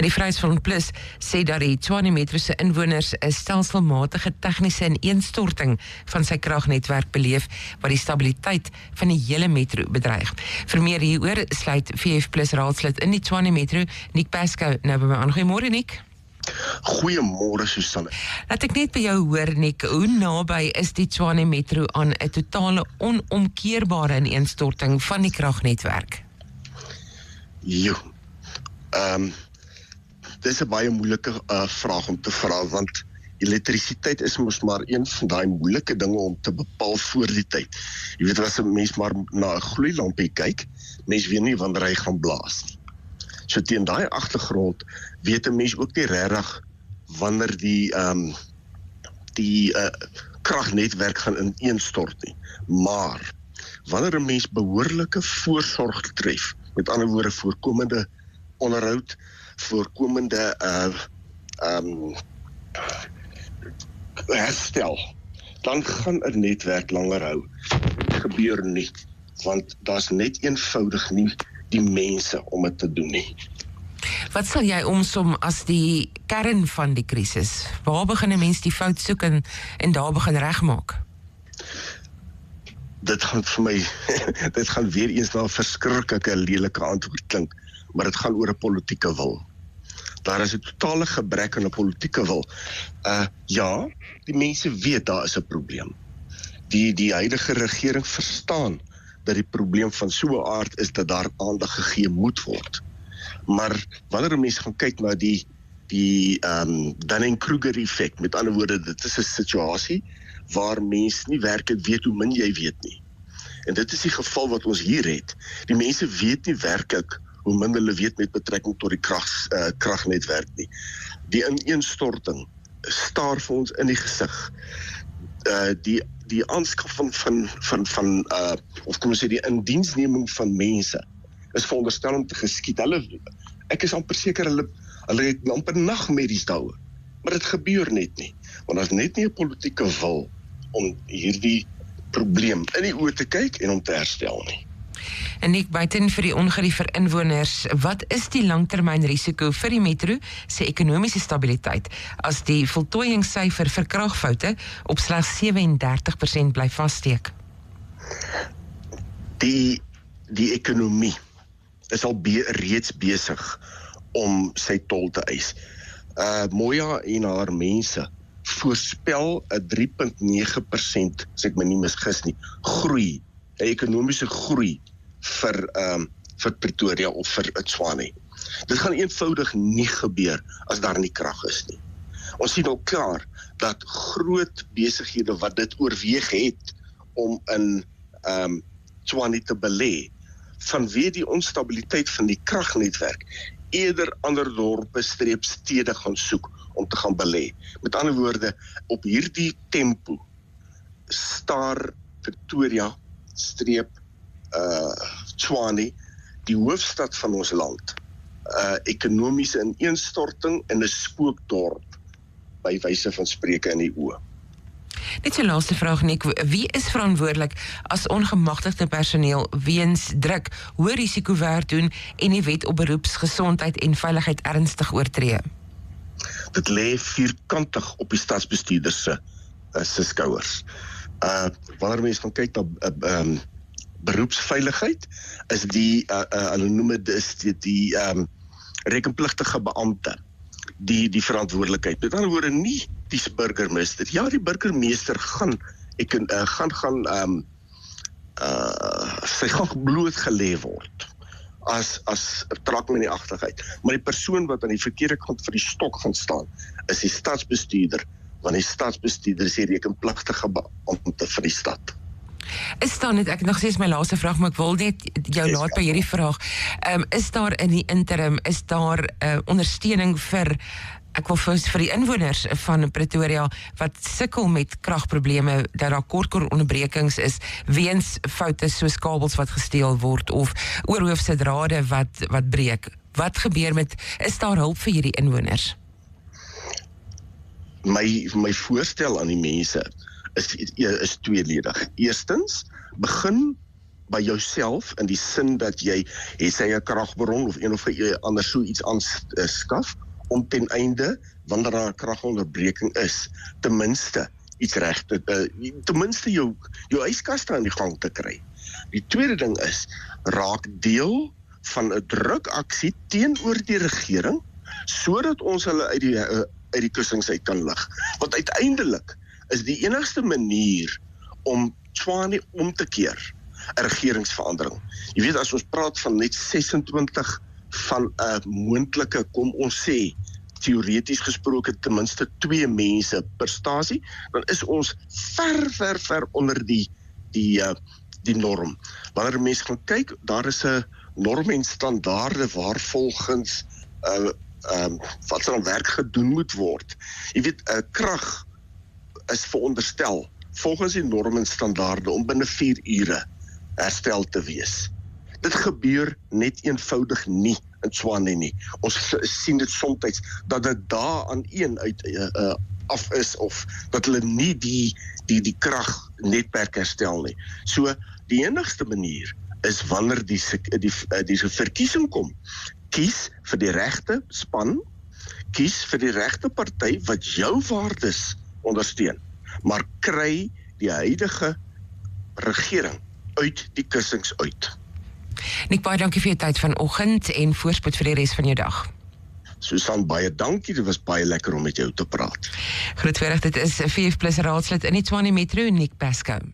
Die Vryheidsfront Plus sê dat die Tshwane Metro se inwoners 'n stelselmatige tegniese ineenstorting van sy kragnetwerk beleef, wat die stabiliteit van die hele metro bedreig. Vir meer hieroor sluit VF Plus raadslid in die Tshwane Metro, Nick Pascoe, nou by my aan. Goeiemôre, Nick. Goeiemôre, Susanne. Laat ek net by jou hoor, Nick, hoe naby is die Tshwane Metro aan 'n totale onomkeerbare ineenstorting van die kragnetwerk? Dis 'n baie moeilike vraag om te vra, want elektrisiteit is mos maar een van daai moeilike dinge om te bepaal voor die tyd. Jy weet, as 'n mens maar na 'n gloeilampie kyk, mens weet nie wanneer hy gaan blaas nie. So teen daai agtergrond weet 'n mens ook nie regtig wanneer die kragnetwerk gaan ineenstort nie. Maar wanneer 'n mens behoorlike voorsorg tref, met ander woorde voorkomende onderhoud, voorkomende herstel, dan gaan 'n netwerk langer hou. Dit gebeur nie, want daar's net eenvoudig nie die mense om dit te doen nie. Wat sal jy omsom as die kern van die krisis? Waar begin 'n mens die fout soek en daar begin regmaak? Dit gaan vir my, dit gaan weer eens na 'n verskriklike lelike antwoord klink, maar dit gaan oor 'n politieke wil. Daar is 'n totale gebrek aan 'n politieke wil. Ja, die mense weet daar is 'n probleem. Die huidige regering verstaan dat die probleem van so 'n aard is dat daar aandag gegee moet word. Maar wanneer 'n mens gaan kyk na die Dunning-Kruger effek, met ander woorde, dit is 'n situasie waar mense nie werklik weet hoe min jy weet nie. En dit is die geval wat ons hier het. Die mense weet nie werklik hoe min hulle weet met betrekking tot die kragnetwerk nie. Die ineenstorting staar vir ons in die gesig. Die aanskaffing van of kom ons sê die indiensneming van mense is veronderstel om te geskied. Ek is amper seker hulle het amper nagmerries daaroor. Maar dit gebeur net nie. Want daar is net nie 'n politieke wil om hierdie probleem in die oë te kyk en om te herstel nie. En Nick, buiten vir die ongerief vir inwoners, wat is die langtermynrisiko vir die metro se ekonomiese stabiliteit as die voltooiingssyfer vir kragfoute op slegs 37% bly vassteek? Die ekonomie is al reeds besig om sy tol te eis. Moya en haar mense voorspel 'n 3.9%, as ek my nie misgis nie, groei, 'n ekonomiese groei vir Pretoria of vir Tshwane. Dit gaan eenvoudig nie gebeur as daar nie krag is nie. Ons sien al klaar dat groot besighede wat dit oorweeg het om in Tshwane te belê, vanweë die onstabiliteit van die kragnetwerk, eerder ander dorpe stede gaan soek om te gaan belê. Met ander woorde, op hierdie tempo staar Pretoria Tshwane, die hoofstad van ons land, ekonomiese ineenstorting in 'n spookdorp, by wyse van spreke in die oë. Net so laaste vraag, Nick, wie is verantwoordelik as ongemagtigde personeel weens druk, hoë risiko werk doen en die wet op beroepsgesondheid en veiligheid ernstig oortree? Dit lê vierkantig op die stadsbestuurders se skouers. Wanneer mense gaan kyk na beroepsveiligheid, is hulle noem dit die rekenpligtige beampte die verantwoordelikheid. Met ander woorde, nie die burgemeester. Ja, die burgemeester sy gaan blootgelê word as trakmenieagtigheid. Maar die persoon wat aan die verkeerde kant van die stok gaan staan, is die stadsbestuurder, want die stadsbestuurder is die rekenpligtige beampte vir die stad. Is daar net, ek nog steeds my laaste vraag, maar ek wil net jou laat by hierdie vraag. Is daar in die interim, is daar ondersteuning vir die inwoners van Pretoria wat sukkel met kragprobleme, dat daar kort onderbrekings is weens foute soos kabels wat gesteel word of oorhoofse drade wat breek? Wat gebeur is daar hulp vir hierdie inwoners? My voorstel aan die mense is tweeledig. Eerstens, begin by jouself in die sin dat jy het sy 'n kragbron of een of ander so iets aanskaf om ten einde wanneer daar 'n kragonderbreking is, ten minste iets reg te ten minste jou yskaste aan die gang te kry. Die tweede ding is raak deel van 'n drukaksie teenoor die regering sodat ons hulle uit die kussings uit kan lig. Want uiteindelik is die enigste manier om Tshwane om te keer 'n regeringsverandering. Jy weet, as ons praat van net 26 van 'n moontlike, kom ons sê, teoreties gesproke ten minste 2 mense per stasie, dan is ons ver onder die norm. Wanneer mense gaan kyk, daar is 'n norm en standaarde waar volgens wat aan werk gedoen moet word. Jy weet, krag is veronderstel volgens die norm en standaarde om binne 4 ure herstel te wees. Dit gebeur net eenvoudig nie in Tshwane nie. Ons sien dit soms dat dit daar aan een uit af is of dat hulle nie die kragnetwerk herstel nie. So die enigste manier is wanneer die verkiesing kom, kies vir die regte span, kies vir die regte party wat jou waardes ondersteun, maar kry die huidige regering uit die kussings uit. Nick, baie dankie vir jou tyd vanoggend en voorspoed vir die res van jou dag. Susan, baie dankie, dit was baie lekker om met jou te praat. Groet voorreg, dit is 4+ raadslid in die Tshwane Metro, Nick Pascoe.